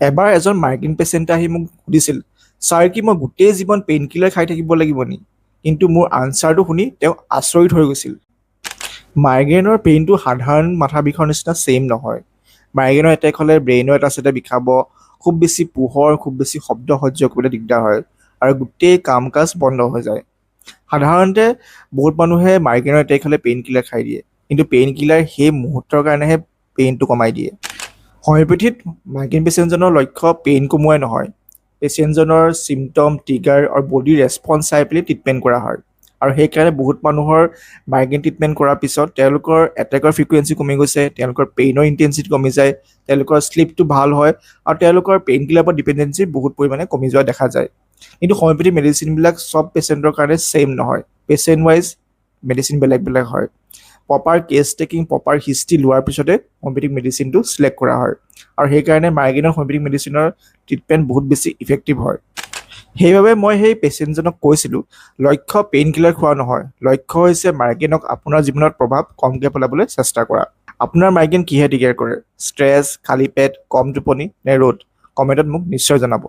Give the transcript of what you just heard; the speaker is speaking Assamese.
এবাৰ এজন মাইগ্ৰেইন পেচেণ্টে আহি মোক সুধিছিল, ছাৰ কি মই গোটেই জীৱন পেইন কিলাৰ খাই থাকিব লাগিব নি? কিন্তু মোৰ আনচাৰটো শুনি তেওঁ আচৰিত হৈ গৈছিল। মাইগ্ৰেইনৰ পেইনটো সাধাৰণ মাথা বিষৰ নিচিনা ছেইম নহয়। মাইগ্ৰেইনৰ এটেক হ'লে ব্ৰেইনৰ এটা চাইডে বিষাব, খুব বেছি পোহৰ, খুব বেছি শব্দ সহ্য কৰিবলৈ দিগদাৰ হয় আৰু গোটেই কাম কাজ বন্ধ হৈ যায়। সাধাৰণতে বহুত মানুহে মাইগ্ৰেইনৰ এটেক হ'লে পেইন কিলাৰ খাই দিয়ে, কিন্তু পেইন কিলাৰ সেই মুহূৰ্তৰ কাৰণেহে পেইনটো কমাই দিয়ে। হোমিওপেথিত মাইগ্ৰেইন পেচেণ্টজনৰ লক্ষ্য পেইন কমোৱাই নহয়, পেচেণ্টজনৰ চিমটম, ট্ৰিগাৰ আৰু বডি ৰেছপন্স চাই পেলাই ট্ৰিটমেণ্ট কৰা হয়। আৰু সেইকাৰণে বহুত মানুহৰ মাইগ্ৰেইন ট্ৰিটমেণ্ট কৰাৰ পিছত তেওঁলোকৰ এটেকৰ ফ্ৰিকুৱেঞ্চি কমি গৈছে, তেওঁলোকৰ পেইনৰ ইণ্টেনচিটি কমি যায়, তেওঁলোকৰ শ্লিপটো ভাল হয় আৰু তেওঁলোকৰ পেইন কিলাৰৰ ওপৰত ডিপেণ্ডেঞ্চি বহুত পৰিমাণে কমি যোৱা দেখা যায়। কিন্তু হোমিওপেথিক মেডিচিনবিলাক চব পেচেণ্টৰ কাৰণে ছেইম নহয়, পেচেণ্ট ৱাইজ মেডিচিন বেলেগ বেলেগ হয়। Proper case taking, proper history লোৱাৰ পিছতে হোমিওপেথিক মেডিচিনটো চিলেক্ট কৰা হয় আৰু সেইকাৰণে মাইগ্ৰেইনৰ হোমিওপেথিক মেডিচিনৰ ট্ৰিটমেণ্ট বহুত বেছি ইফেক্টিভ হয়। সেইবাবে মই সেই পেচেণ্টজনক কৈছিলোঁ, লক্ষ্য পেইন কিলাৰ খোৱা নহয়, লক্ষ্য হৈছে মাইগ্ৰেইনক আপোনাৰ জীৱনত প্ৰভাৱ কমকৈ পেলাবলৈ চেষ্টা কৰা। আপোনাৰ মাইগ্ৰেইন কিহে ট্ৰিগাৰ কৰে? ষ্ট্ৰেছ, খালী পেট, কম টোপনি নে ৰ'দ? কমেণ্টত মোক নিশ্চয় জনাব।